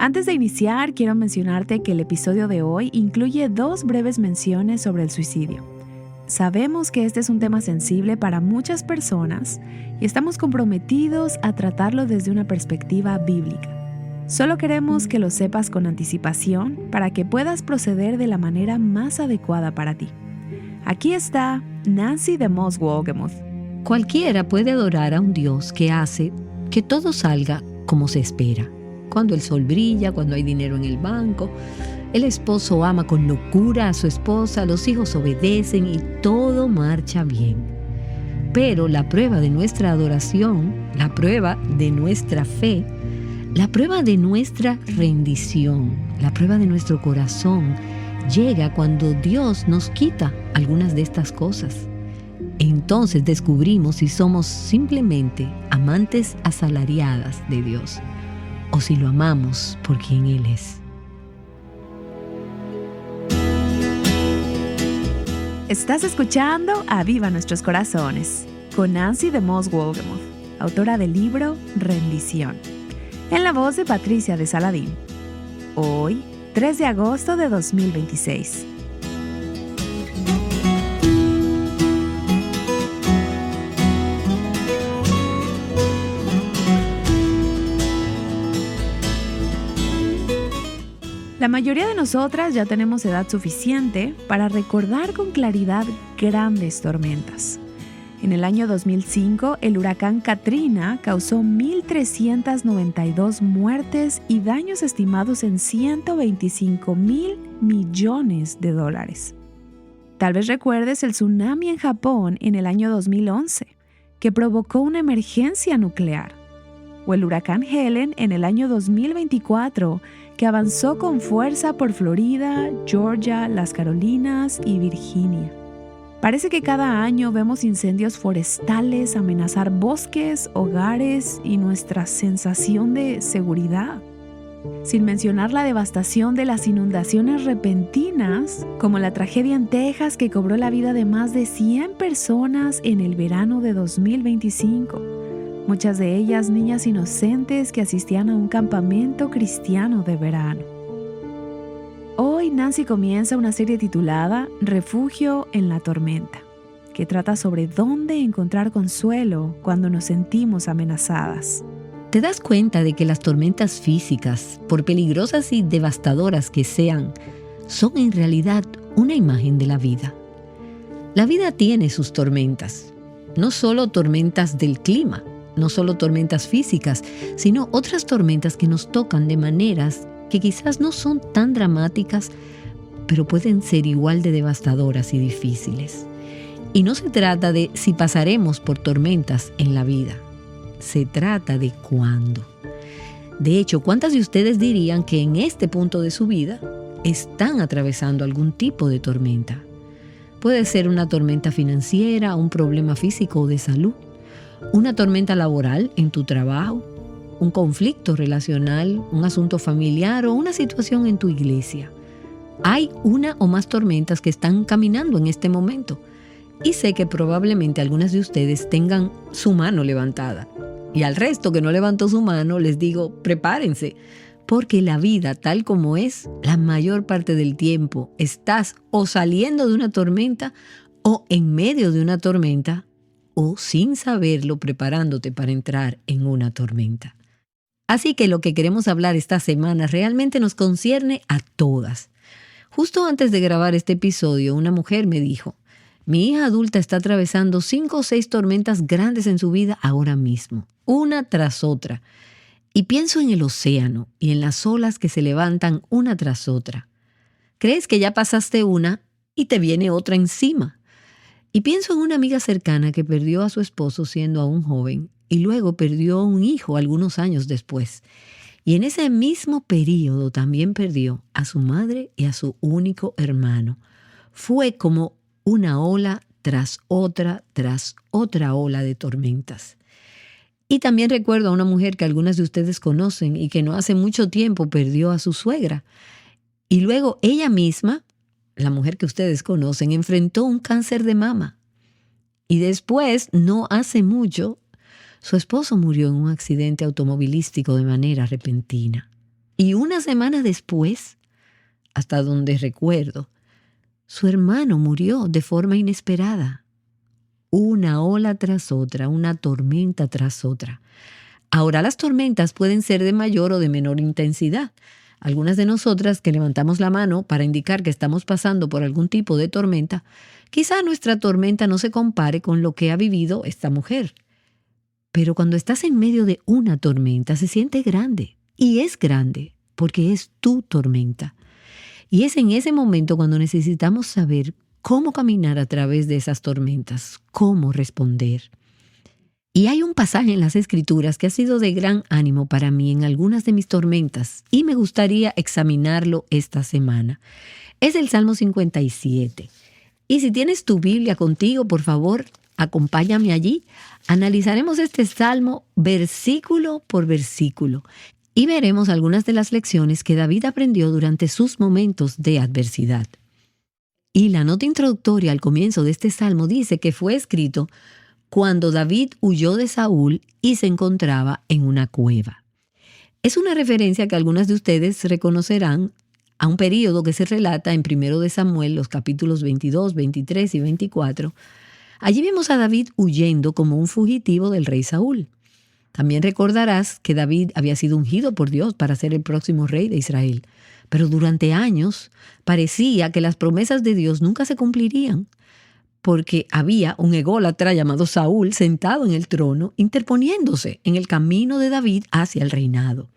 Antes de iniciar, quiero mencionarte que el episodio de hoy incluye 2 breves menciones sobre el suicidio. Sabemos que este es un tema sensible para muchas personas y estamos comprometidos a tratarlo desde una perspectiva bíblica. Solo queremos que lo sepas con anticipación para que puedas proceder de la manera más adecuada para ti. Aquí está Nancy DeMoss Wolgemuth. Cualquiera puede adorar a un Dios que hace que todo salga como se espera. Cuando el sol brilla, cuando hay dinero en el banco, el esposo ama con locura a su esposa, los hijos obedecen y todo marcha bien. Pero la prueba de nuestra adoración, la prueba de nuestra fe, la prueba de nuestra rendición, la prueba de nuestro corazón, llega cuando Dios nos quita algunas de estas cosas. Entonces descubrimos si somos simplemente amantes asalariadas de Dios o si lo amamos por quien Él es. Estás escuchando Aviva Nuestros Corazones con Nancy DeMoss Wolgemuth, autora del libro Rendición, en la voz de Patricia de Saladín. Hoy, 3 de agosto de 2026. La mayoría de nosotras ya tenemos edad suficiente para recordar con claridad grandes tormentas. En el año 2005, el huracán Katrina causó 1.392 muertes y daños estimados en $125,000 millones. Tal vez recuerdes el tsunami en Japón en el año 2011, que provocó una emergencia nuclear, o el huracán Helen en el año 2024, que avanzó con fuerza por Florida, Georgia, las Carolinas y Virginia. Parece que cada año vemos incendios forestales amenazar bosques, hogares y nuestra sensación de seguridad. Sin mencionar la devastación de las inundaciones repentinas, como la tragedia en Texas que cobró la vida de más de 100 personas en el verano de 2025. Muchas de ellas niñas inocentes que asistían a un campamento cristiano de verano. Hoy Nancy comienza una serie titulada Refugio en la tormenta, que trata sobre dónde encontrar consuelo cuando nos sentimos amenazadas. ¿Te das cuenta de que las tormentas físicas, por peligrosas y devastadoras que sean, son en realidad una imagen de la vida? La vida tiene sus tormentas, no solo tormentas del clima, no solo tormentas físicas, sino otras tormentas que nos tocan de maneras que quizás no son tan dramáticas, pero pueden ser igual de devastadoras y difíciles. Y no se trata de si pasaremos por tormentas en la vida, se trata de cuándo. De hecho, ¿cuántas de ustedes dirían que en este punto de su vida están atravesando algún tipo de tormenta? Puede ser una tormenta financiera, un problema físico o de salud, una tormenta laboral en tu trabajo, un conflicto relacional, un asunto familiar o una situación en tu iglesia. Hay una o más tormentas que están caminando en este momento y sé que probablemente algunas de ustedes tengan su mano levantada. Y al resto que no levantó su mano les digo, prepárense, porque la vida tal como es, la mayor parte del tiempo estás o saliendo de una tormenta o en medio de una tormenta o sin saberlo preparándote para entrar en una tormenta. Así que lo que queremos hablar esta semana realmente nos concierne a todas. Justo antes de grabar este episodio, una mujer me dijo, mi hija adulta está atravesando 5 o 6 tormentas grandes en su vida ahora mismo, una tras otra. Y pienso en el océano y en las olas que se levantan una tras otra. ¿Crees que ya pasaste una y te viene otra encima? Y pienso en una amiga cercana que perdió a su esposo siendo aún joven y luego perdió un hijo algunos años después. Y en ese mismo período también perdió a su madre y a su único hermano. Fue como una ola tras otra ola de tormentas. Y también recuerdo a una mujer que algunas de ustedes conocen y que no hace mucho tiempo perdió a su suegra. Y luego ella misma, la mujer que ustedes conocen, enfrentó un cáncer de mama. Y después, no hace mucho, su esposo murió en un accidente automovilístico de manera repentina. Y una semana después, hasta donde recuerdo, su hermano murió de forma inesperada. Una ola tras otra, una tormenta tras otra. Ahora las tormentas pueden ser de mayor o de menor intensidad. Algunas de nosotras que levantamos la mano para indicar que estamos pasando por algún tipo de tormenta, quizá nuestra tormenta no se compare con lo que ha vivido esta mujer. Pero cuando estás en medio de una tormenta se siente grande. Y es grande porque es tu tormenta. Y es en ese momento cuando necesitamos saber cómo caminar a través de esas tormentas, cómo responder. Y hay un pasaje en las Escrituras que ha sido de gran ánimo para mí en algunas de mis tormentas y me gustaría examinarlo esta semana. Es el Salmo 57. Y si tienes tu Biblia contigo, por favor, acompáñame allí. Analizaremos este salmo versículo por versículo y veremos algunas de las lecciones que David aprendió durante sus momentos de adversidad. Y la nota introductoria al comienzo de este salmo dice que fue escrito cuando David huyó de Saúl y se encontraba en una cueva. Es una referencia que algunas de ustedes reconocerán a un período que se relata en 1 de Samuel, los capítulos 22, 23 y 24. Allí vemos a David huyendo como un fugitivo del rey Saúl. También recordarás que David había sido ungido por Dios para ser el próximo rey de Israel. Pero durante años parecía que las promesas de Dios nunca se cumplirían, porque había un ególatra llamado Saúl sentado en el trono, interponiéndose en el camino de David hacia el reinado.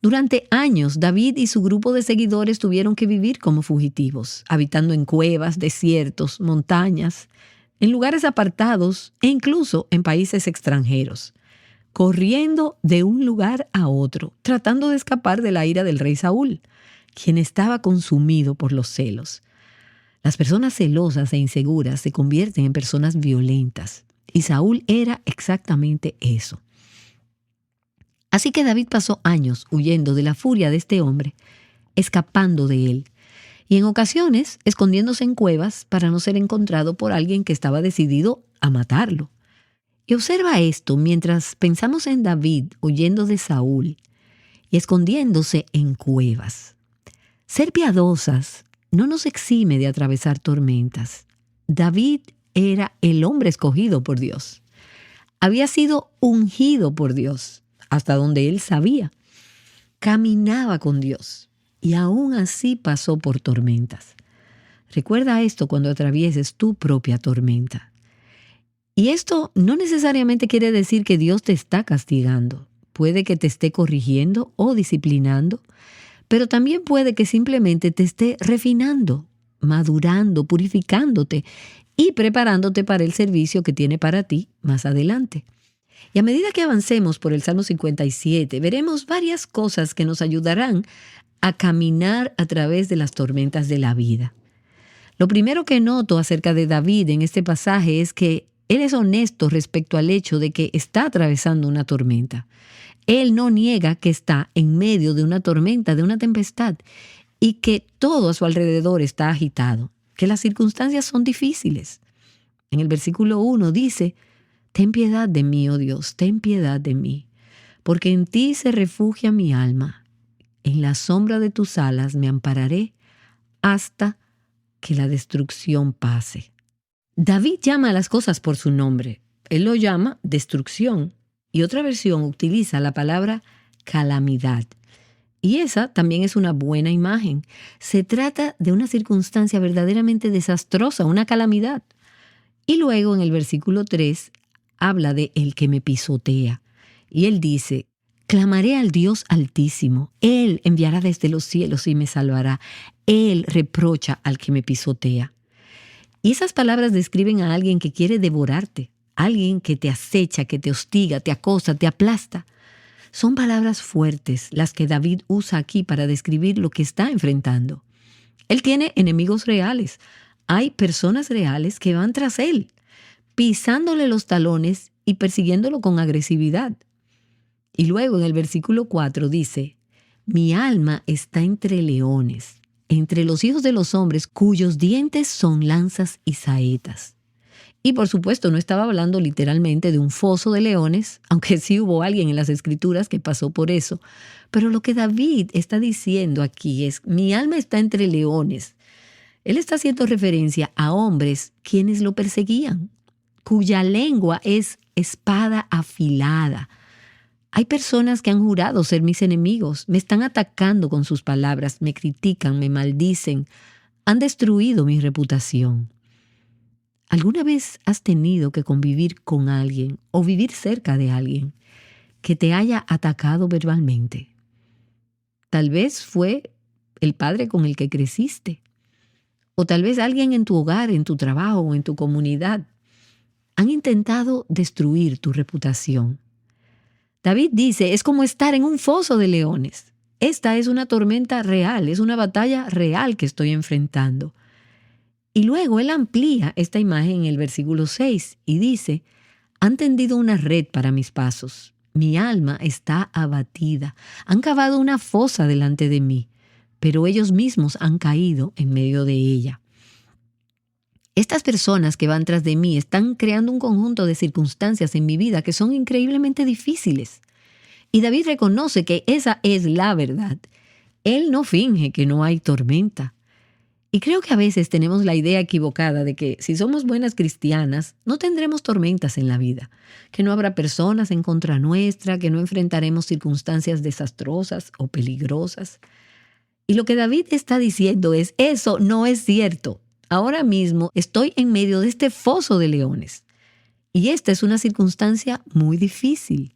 Durante años, David y su grupo de seguidores tuvieron que vivir como fugitivos, habitando en cuevas, desiertos, montañas, en lugares apartados e incluso en países extranjeros, corriendo de un lugar a otro, tratando de escapar de la ira del rey Saúl, quien estaba consumido por los celos. Las personas celosas e inseguras se convierten en personas violentas, y Saúl era exactamente eso. Así que David pasó años huyendo de la furia de este hombre, escapando de él, y en ocasiones escondiéndose en cuevas para no ser encontrado por alguien que estaba decidido a matarlo. Y observa esto mientras pensamos en David huyendo de Saúl y escondiéndose en cuevas. Ser piadosas no nos exime de atravesar tormentas. David era el hombre escogido por Dios. Había sido ungido por Dios, hasta donde él sabía. Caminaba con Dios y aún así pasó por tormentas. Recuerda esto cuando atravieses tu propia tormenta. Y esto no necesariamente quiere decir que Dios te está castigando. Puede que te esté corrigiendo o disciplinando, pero también puede que simplemente te esté refinando, madurando, purificándote y preparándote para el servicio que tiene para ti más adelante. Y a medida que avancemos por el Salmo 57, veremos varias cosas que nos ayudarán a caminar a través de las tormentas de la vida. Lo primero que noto acerca de David en este pasaje es que él es honesto respecto al hecho de que está atravesando una tormenta. Él no niega que está en medio de una tormenta, de una tempestad, y que todo a su alrededor está agitado, que las circunstancias son difíciles. En el versículo 1 dice: «Ten piedad de mí, oh Dios, ten piedad de mí, porque en ti se refugia mi alma. En la sombra de tus alas me ampararé hasta que la destrucción pase». David llama a las cosas por su nombre. Él lo llama destrucción. Y otra versión utiliza la palabra calamidad. Y esa también es una buena imagen. Se trata de una circunstancia verdaderamente desastrosa, una calamidad. Y luego en el versículo 3 habla de el que me pisotea. Y él dice: «Clamaré al Dios Altísimo. Él enviará desde los cielos y me salvará. Él reprocha al que me pisotea». Y esas palabras describen a alguien que quiere devorarte, alguien que te acecha, que te hostiga, te acosa, te aplasta. Son palabras fuertes las que David usa aquí para describir lo que está enfrentando. Él tiene enemigos reales. Hay personas reales que van tras él, pisándole los talones y persiguiéndolo con agresividad. Y luego en el versículo 4 dice: «Mi alma está entre leones, entre los hijos de los hombres cuyos dientes son lanzas y saetas». Y por supuesto no estaba hablando literalmente de un foso de leones, aunque sí hubo alguien en las Escrituras que pasó por eso. Pero lo que David está diciendo aquí es, mi alma está entre leones. Él está haciendo referencia a hombres quienes lo perseguían, cuya lengua es espada afilada. Hay personas que han jurado ser mis enemigos, me están atacando con sus palabras, me critican, me maldicen, han destruido mi reputación. ¿Alguna vez has tenido que convivir con alguien o vivir cerca de alguien que te haya atacado verbalmente? Tal vez fue el padre con el que creciste, o tal vez alguien en tu hogar, en tu trabajo o en tu comunidad. Han intentado destruir tu reputación. David dice, es como estar en un foso de leones. Esta es una tormenta real, es una batalla real que estoy enfrentando. Y luego él amplía esta imagen en el versículo 6 y dice, han tendido una red para mis pasos. Mi alma está abatida. Han cavado una fosa delante de mí, pero ellos mismos han caído en medio de ella. Estas personas que van tras de mí están creando un conjunto de circunstancias en mi vida que son increíblemente difíciles. Y David reconoce que esa es la verdad. Él no finge que no hay tormenta. Y creo que a veces tenemos la idea equivocada de que si somos buenas cristianas, no tendremos tormentas en la vida, que no habrá personas en contra nuestra, que no enfrentaremos circunstancias desastrosas o peligrosas. Y lo que David está diciendo es, eso no es cierto. Ahora mismo estoy en medio de este foso de leones. Y esta es una circunstancia muy difícil.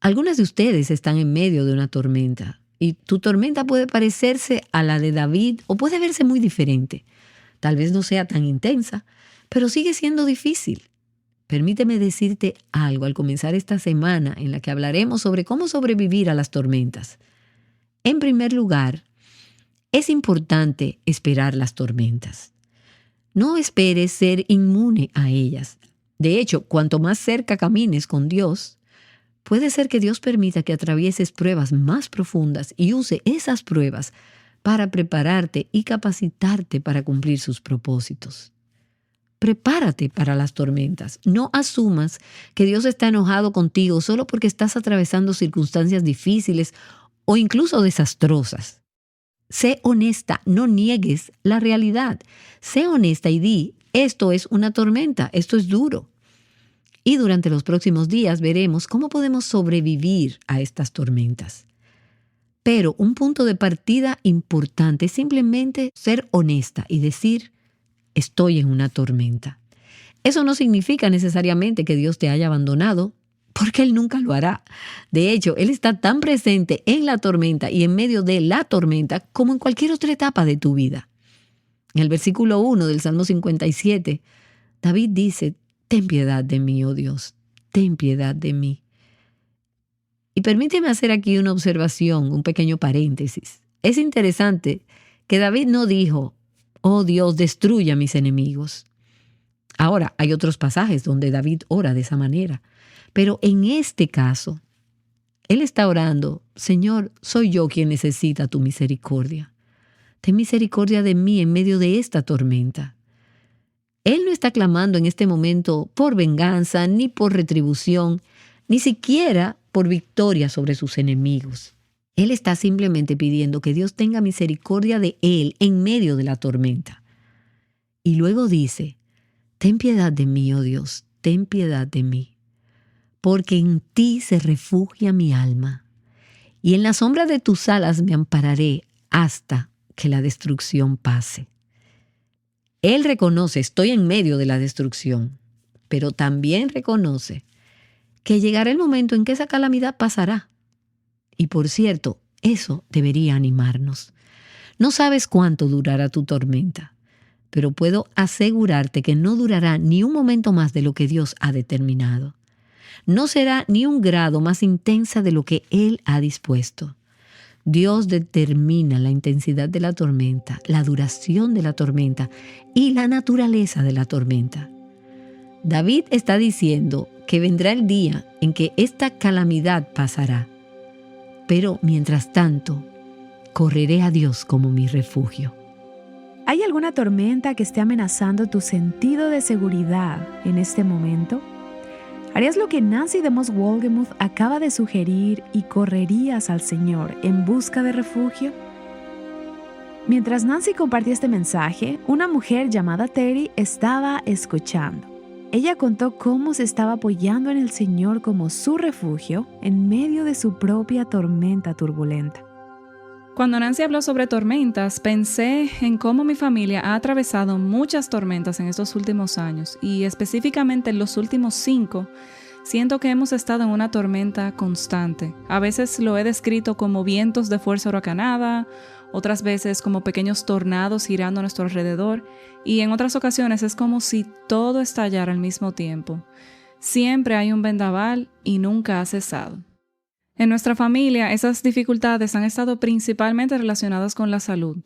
Algunas de ustedes están en medio de una tormenta. Y tu tormenta puede parecerse a la de David o puede verse muy diferente. Tal vez no sea tan intensa, pero sigue siendo difícil. Permíteme decirte algo al comenzar esta semana en la que hablaremos sobre cómo sobrevivir a las tormentas. En primer lugar, es importante esperar las tormentas. No esperes ser inmune a ellas. De hecho, cuanto más cerca camines con Dios, puede ser que Dios permita que atravieses pruebas más profundas y use esas pruebas para prepararte y capacitarte para cumplir sus propósitos. Prepárate para las tormentas. No asumas que Dios está enojado contigo solo porque estás atravesando circunstancias difíciles o incluso desastrosas. Sé honesta, no niegues la realidad. Sé honesta y di, esto es una tormenta, esto es duro. Y durante los próximos días veremos cómo podemos sobrevivir a estas tormentas. Pero un punto de partida importante es simplemente ser honesta y decir, estoy en una tormenta. Eso no significa necesariamente que Dios te haya abandonado, porque Él nunca lo hará. De hecho, Él está tan presente en la tormenta y en medio de la tormenta como en cualquier otra etapa de tu vida. En el versículo 1 del Salmo 57, David dice, ten piedad de mí, oh Dios, ten piedad de mí. Y permíteme hacer aquí una observación, un pequeño paréntesis. Es interesante que David no dijo, oh Dios, destruya a mis enemigos. Ahora, hay otros pasajes donde David ora de esa manera, pero en este caso, él está orando, Señor, soy yo quien necesita tu misericordia. Ten misericordia de mí en medio de esta tormenta. Él no está clamando en este momento por venganza, ni por retribución, ni siquiera por victoria sobre sus enemigos. Él está simplemente pidiendo que Dios tenga misericordia de él en medio de la tormenta. Y luego dice, ten piedad de mí, oh Dios, ten piedad de mí, porque en ti se refugia mi alma, y en la sombra de tus alas me ampararé hasta que la destrucción pase. Él reconoce, estoy en medio de la destrucción, pero también reconoce que llegará el momento en que esa calamidad pasará. Y por cierto, eso debería animarnos. No sabes cuánto durará tu tormenta, pero puedo asegurarte que no durará ni un momento más de lo que Dios ha determinado. No será ni un grado más intensa de lo que Él ha dispuesto. Dios determina la intensidad de la tormenta, la duración de la tormenta y la naturaleza de la tormenta. David está diciendo que vendrá el día en que esta calamidad pasará. Pero mientras tanto, correré a Dios como mi refugio. ¿Hay alguna tormenta que esté amenazando tu sentido de seguridad en este momento? ¿Harías lo que Nancy DeMoss Wolgemuth acaba de sugerir y correrías al Señor en busca de refugio? Mientras Nancy compartía este mensaje, una mujer llamada Terry estaba escuchando. Ella contó cómo se estaba apoyando en el Señor como su refugio en medio de su propia tormenta turbulenta. Cuando Nancy habló sobre tormentas, pensé en cómo mi familia ha atravesado muchas tormentas en estos últimos años y específicamente en los últimos 5, siento que hemos estado en una tormenta constante. A veces lo he descrito como vientos de fuerza huracanada, otras veces como pequeños tornados girando a nuestro alrededor y en otras ocasiones es como si todo estallara al mismo tiempo. Siempre hay un vendaval y nunca ha cesado. En nuestra familia, esas dificultades han estado principalmente relacionadas con la salud.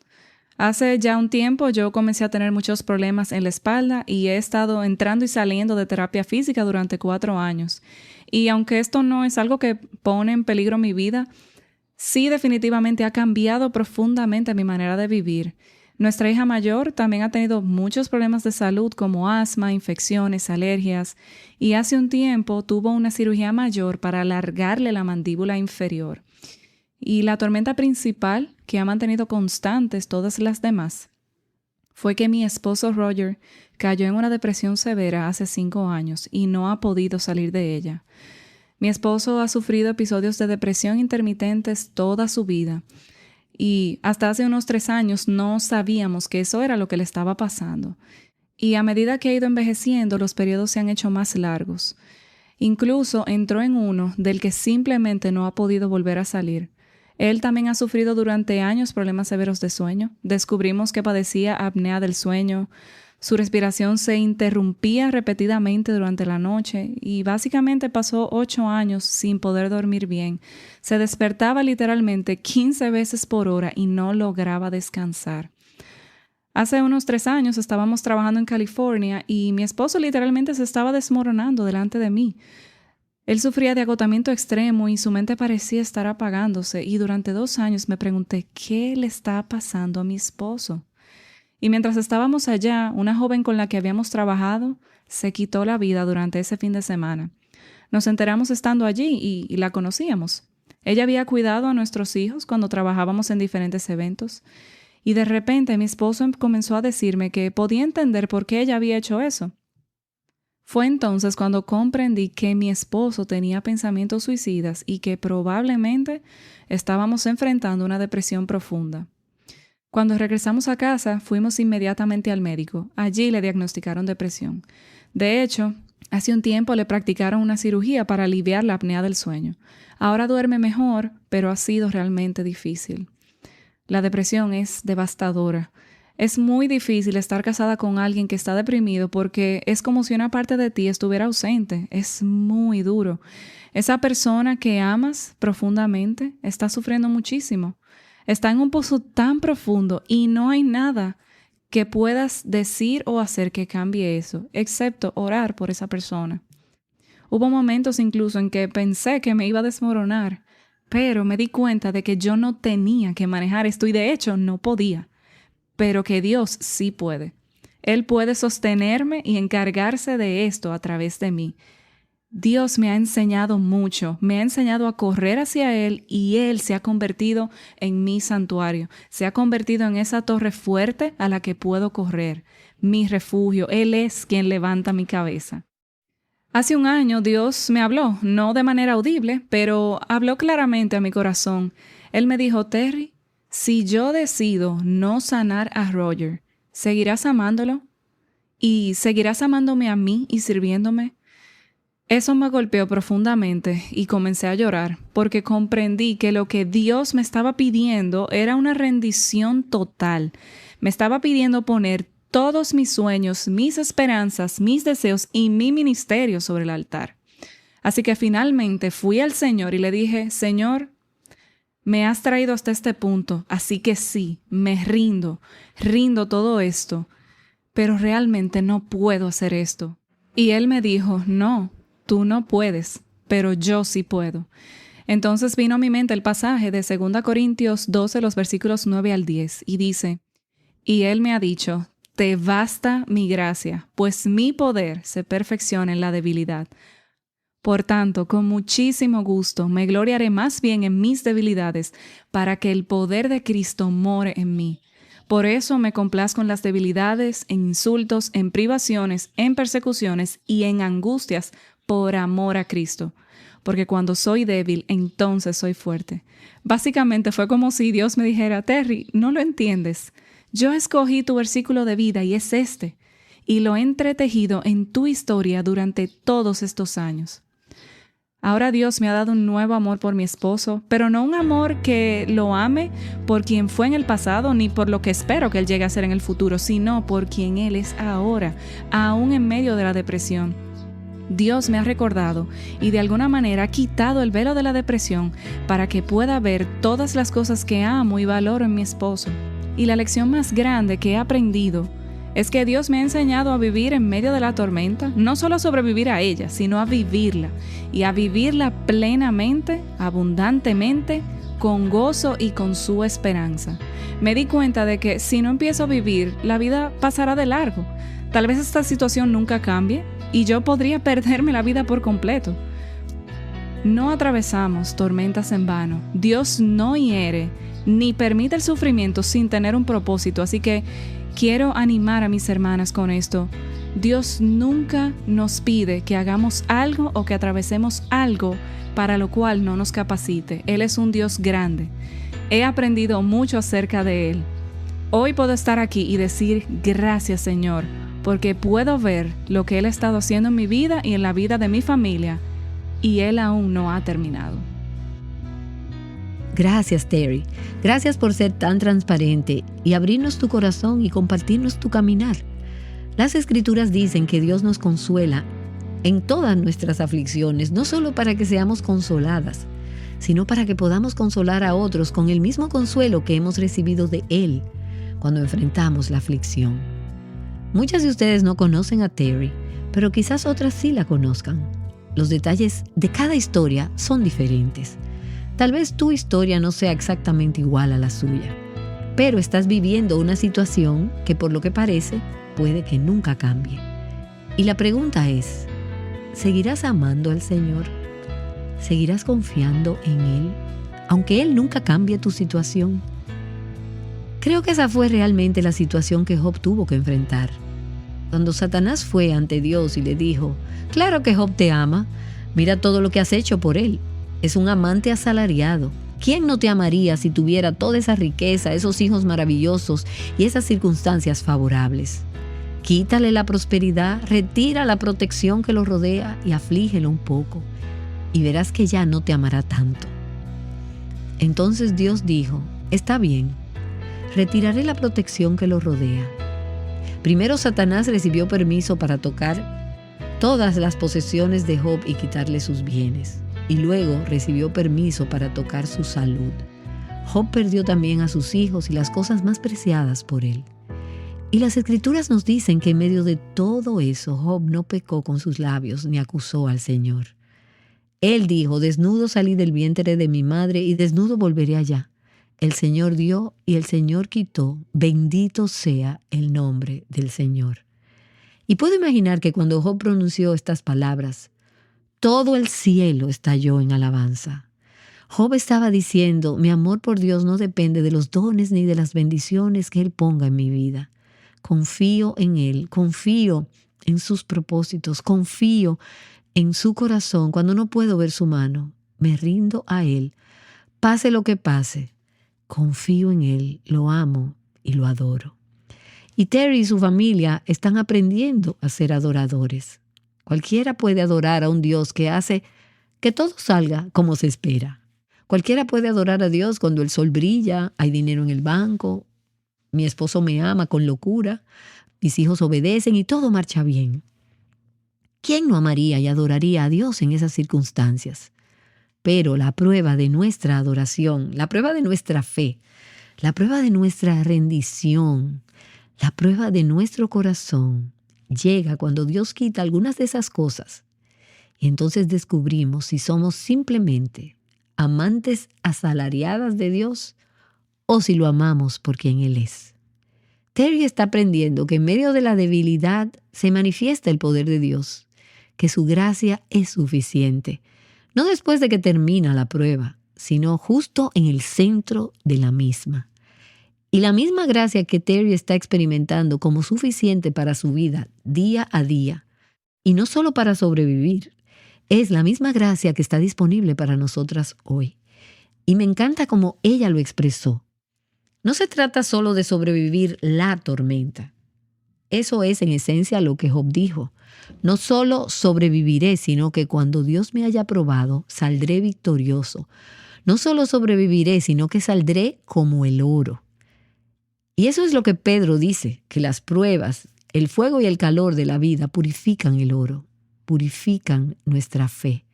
Hace ya un tiempo yo comencé a tener muchos problemas en la espalda y he estado entrando y saliendo de terapia física durante 4 años. Y aunque esto no es algo que pone en peligro mi vida, sí definitivamente ha cambiado profundamente mi manera de vivir. Nuestra hija mayor también ha tenido muchos problemas de salud como asma, infecciones, alergias y hace un tiempo tuvo una cirugía mayor para alargarle la mandíbula inferior. Y la tormenta principal que ha mantenido constantes todas las demás fue que mi esposo Roger cayó en una depresión severa hace 5 años y no ha podido salir de ella. Mi esposo ha sufrido episodios de depresión intermitentes toda su vida. Y hasta hace unos 3 años no sabíamos que eso era lo que le estaba pasando. Y a medida que ha ido envejeciendo, los periodos se han hecho más largos. Incluso entró en uno del que simplemente no ha podido volver a salir. Él también ha sufrido durante años problemas severos de sueño. Descubrimos que padecía apnea del sueño. Su respiración se interrumpía repetidamente durante la noche y básicamente pasó 8 años sin poder dormir bien. Se despertaba literalmente 15 veces por hora y no lograba descansar. Hace unos 3 años estábamos trabajando en California y mi esposo literalmente se estaba desmoronando delante de mí. Él sufría de agotamiento extremo y su mente parecía estar apagándose y durante 2 años me pregunté ¿qué le está pasando a mi esposo? Y mientras estábamos allá, una joven con la que habíamos trabajado se quitó la vida durante ese fin de semana. Nos enteramos estando allí y la conocíamos. Ella había cuidado a nuestros hijos cuando trabajábamos en diferentes eventos. Y de repente mi esposo comenzó a decirme que podía entender por qué ella había hecho eso. Fue entonces cuando comprendí que mi esposo tenía pensamientos suicidas y que probablemente estábamos enfrentando una depresión profunda. Cuando regresamos a casa, fuimos inmediatamente al médico. Allí le diagnosticaron depresión. De hecho, hace un tiempo le practicaron una cirugía para aliviar la apnea del sueño. Ahora duerme mejor, pero ha sido realmente difícil. La depresión es devastadora. Es muy difícil estar casada con alguien que está deprimido porque es como si una parte de ti estuviera ausente. Es muy duro. Esa persona que amas profundamente está sufriendo muchísimo. Está en un pozo tan profundo y no hay nada que puedas decir o hacer que cambie eso, excepto orar por esa persona. Hubo momentos incluso en que pensé que me iba a desmoronar, pero me di cuenta de que yo no tenía que manejar esto y de hecho no podía, pero que Dios sí puede. Él puede sostenerme y encargarse de esto a través de mí. Dios me ha enseñado mucho, me ha enseñado a correr hacia Él y Él se ha convertido en mi santuario, se ha convertido en esa torre fuerte a la que puedo correr, mi refugio. Él es quien levanta mi cabeza. Hace un año Dios me habló, no de manera audible, pero habló claramente a mi corazón. Él me dijo, Terry, si yo decido no sanar a Roger, ¿seguirás amándolo? ¿Y seguirás amándome a mí y sirviéndome? Eso me golpeó profundamente y comencé a llorar porque comprendí que lo que Dios me estaba pidiendo era una rendición total. Me estaba pidiendo poner todos mis sueños, mis esperanzas, mis deseos y mi ministerio sobre el altar. Así que finalmente fui al Señor y le dije, Señor, me has traído hasta este punto, así que sí, me rindo todo esto, pero realmente no puedo hacer esto. Y Él me dijo, no. Tú no puedes, pero yo sí puedo. Entonces vino a mi mente el pasaje de 2 Corintios 12, los versículos 9 al 10, y dice, Y Él me ha dicho, te basta mi gracia, pues mi poder se perfecciona en la debilidad. Por tanto, con muchísimo gusto me gloriaré más bien en mis debilidades, para que el poder de Cristo more en mí. Por eso me complazco en las debilidades, en insultos, en privaciones, en persecuciones y en angustias por amor a Cristo. Porque cuando soy débil, entonces soy fuerte. Básicamente fue como si Dios me dijera, Terry, no lo entiendes. Yo escogí tu versículo de vida y es este, y lo he entretejido en tu historia durante todos estos años. Ahora Dios me ha dado un nuevo amor por mi esposo, pero no un amor que lo ame por quien fue en el pasado ni por lo que espero que él llegue a ser en el futuro, sino por quien él es ahora, aún en medio de la depresión. Dios me ha recordado y de alguna manera ha quitado el velo de la depresión para que pueda ver todas las cosas que amo y valoro en mi esposo. Y la lección más grande que he aprendido es que Dios me ha enseñado a vivir en medio de la tormenta, no solo a sobrevivir a ella, sino a vivirla, y a vivirla plenamente, abundantemente, con gozo y con su esperanza. Me di cuenta de que si no empiezo a vivir, la vida pasará de largo. Tal vez esta situación nunca cambie y yo podría perderme la vida por completo. No atravesamos tormentas en vano. Dios no hiere ni permite el sufrimiento sin tener un propósito, así que quiero animar a mis hermanas con esto. Dios nunca nos pide que hagamos algo o que atravesemos algo para lo cual no nos capacite. Él es un Dios grande. He aprendido mucho acerca de Él. Hoy puedo estar aquí y decir gracias, Señor, porque puedo ver lo que Él ha estado haciendo en mi vida y en la vida de mi familia, y Él aún no ha terminado. Gracias, Terry. Gracias por ser tan transparente y abrirnos tu corazón y compartirnos tu caminar. Las Escrituras dicen que Dios nos consuela en todas nuestras aflicciones, no solo para que seamos consoladas, sino para que podamos consolar a otros con el mismo consuelo que hemos recibido de Él cuando enfrentamos la aflicción. Muchas de ustedes no conocen a Terry, pero quizás otras sí la conozcan. Los detalles de cada historia son diferentes. Tal vez tu historia no sea exactamente igual a la suya, pero estás viviendo una situación que por lo que parece puede que nunca cambie. Y la pregunta es, ¿seguirás amando al Señor? ¿Seguirás confiando en Él, aunque Él nunca cambie tu situación? Creo que esa fue realmente la situación que Job tuvo que enfrentar. Cuando Satanás fue ante Dios y le dijo, claro que Job te ama, mira todo lo que has hecho por él. Es un amante asalariado. ¿Quién no te amaría si tuviera toda esa riqueza, esos hijos maravillosos y esas circunstancias favorables? Quítale la prosperidad, retira la protección que lo rodea y aflígelo un poco, y verás que ya no te amará tanto. Entonces Dios dijo, está bien, retiraré la protección que lo rodea. Primero Satanás recibió permiso para tocar todas las posesiones de Job y quitarle sus bienes. Y luego recibió permiso para tocar su salud. Job perdió también a sus hijos y las cosas más preciadas por él. Y las Escrituras nos dicen que en medio de todo eso, Job no pecó con sus labios ni acusó al Señor. Él dijo, desnudo salí del vientre de mi madre y desnudo volveré allá. El Señor dio y el Señor quitó. Bendito sea el nombre del Señor. Y puedo imaginar que cuando Job pronunció estas palabras, todo el cielo estalló en alabanza. Job estaba diciendo, mi amor por Dios no depende de los dones ni de las bendiciones que Él ponga en mi vida. Confío en Él, confío en sus propósitos, confío en su corazón. Cuando no puedo ver su mano, me rindo a Él. Pase lo que pase, confío en Él, lo amo y lo adoro. Y Terry y su familia están aprendiendo a ser adoradores. Cualquiera puede adorar a un Dios que hace que todo salga como se espera. Cualquiera puede adorar a Dios cuando el sol brilla, hay dinero en el banco, mi esposo me ama con locura, mis hijos obedecen y todo marcha bien. ¿Quién no amaría y adoraría a Dios en esas circunstancias? Pero la prueba de nuestra adoración, la prueba de nuestra fe, la prueba de nuestra rendición, la prueba de nuestro corazón, llega cuando Dios quita algunas de esas cosas y entonces descubrimos si somos simplemente amantes asalariadas de Dios o si lo amamos por quien Él es. Terry está aprendiendo que en medio de la debilidad se manifiesta el poder de Dios, que su gracia es suficiente, no después de que termina la prueba, sino justo en el centro de la misma. Y la misma gracia que Terry está experimentando como suficiente para su vida día a día, y no solo para sobrevivir, es la misma gracia que está disponible para nosotras hoy. Y me encanta cómo ella lo expresó. No se trata solo de sobrevivir la tormenta. Eso es en esencia lo que Job dijo. No solo sobreviviré, sino que cuando Dios me haya probado, saldré victorioso. No solo sobreviviré, sino que saldré como el oro. Y eso es lo que Pedro dice, que las pruebas, el fuego y el calor de la vida purifican el oro, purifican nuestra fe.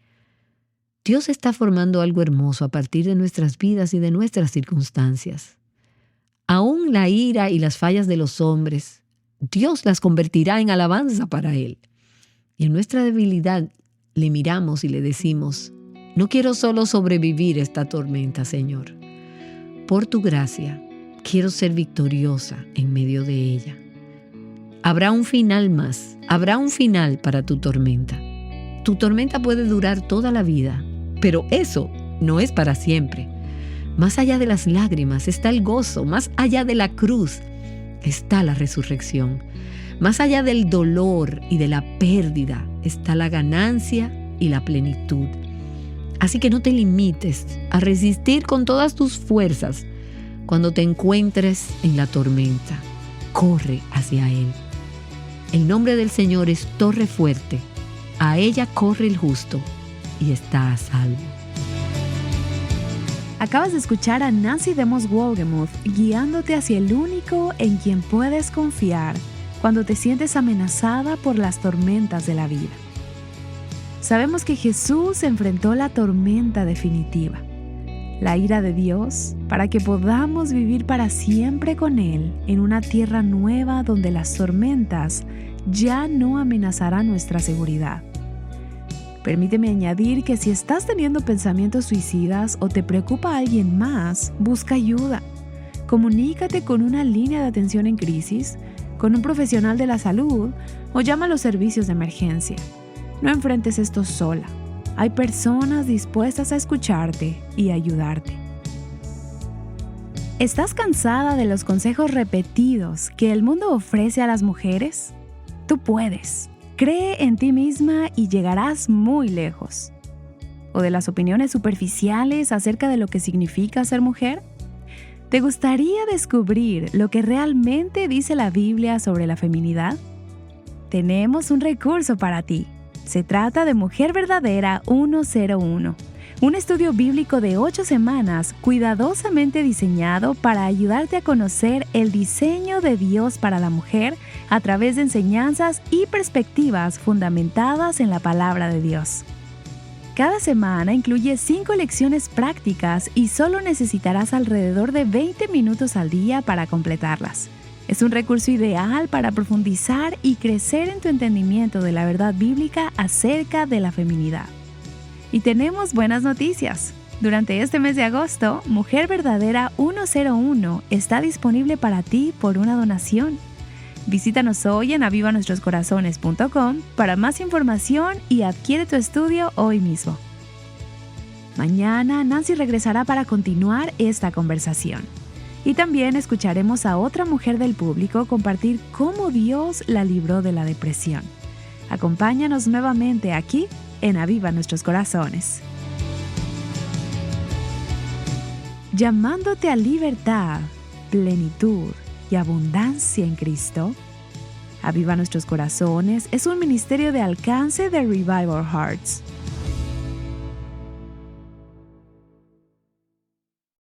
Dios está formando algo hermoso a partir de nuestras vidas y de nuestras circunstancias. Aún la ira y las fallas de los hombres, Dios las convertirá en alabanza para Él. Y en nuestra debilidad le miramos y le decimos, no quiero solo sobrevivir esta tormenta, Señor. Por tu gracia, quiero ser victoriosa en medio de ella. Habrá un final más, habrá un final para tu tormenta. Tu tormenta puede durar toda la vida, pero eso no es para siempre. Más allá de las lágrimas está el gozo, más allá de la cruz está la resurrección. Más allá del dolor y de la pérdida está la ganancia y la plenitud. Así que no te limites a resistir con todas tus fuerzas cuando te encuentres en la tormenta. Corre hacia Él. El nombre del Señor es torre fuerte. A ella corre el justo y está a salvo. Acabas de escuchar a Nancy DeMoss Wolgemuth guiándote hacia el único en quien puedes confiar cuando te sientes amenazada por las tormentas de la vida. Sabemos que Jesús enfrentó la tormenta definitiva, la ira de Dios, para que podamos vivir para siempre con Él en una tierra nueva donde las tormentas ya no amenazarán nuestra seguridad. Permíteme añadir que si estás teniendo pensamientos suicidas o te preocupa alguien más, busca ayuda. Comunícate con una línea de atención en crisis, con un profesional de la salud o llama a los servicios de emergencia. No enfrentes esto sola. Hay personas dispuestas a escucharte y ayudarte. ¿Estás cansada de los consejos repetidos que el mundo ofrece a las mujeres? Tú puedes. Cree en ti misma y llegarás muy lejos. ¿O de las opiniones superficiales acerca de lo que significa ser mujer? ¿Te gustaría descubrir lo que realmente dice la Biblia sobre la feminidad? Tenemos un recurso para ti. Se trata de Mujer Verdadera 101, un estudio bíblico de 8 semanas cuidadosamente diseñado para ayudarte a conocer el diseño de Dios para la mujer a través de enseñanzas y perspectivas fundamentadas en la palabra de Dios. Cada semana incluye 5 lecciones prácticas y solo necesitarás alrededor de 20 minutos al día para completarlas. Es un recurso ideal para profundizar y crecer en tu entendimiento de la verdad bíblica acerca de la feminidad. Y tenemos buenas noticias. Durante este mes de agosto, Mujer Verdadera 101 está disponible para ti por una donación. Visítanos hoy en avivanuestroscorazones.com para más información y adquiere tu estudio hoy mismo. Mañana Nancy regresará para continuar esta conversación. Y también escucharemos a otra mujer del público compartir cómo Dios la libró de la depresión. Acompáñanos nuevamente aquí en Aviva Nuestros Corazones. Llamándote a libertad, plenitud y abundancia en Cristo. Aviva Nuestros Corazones es un ministerio de alcance de Revive Our Hearts.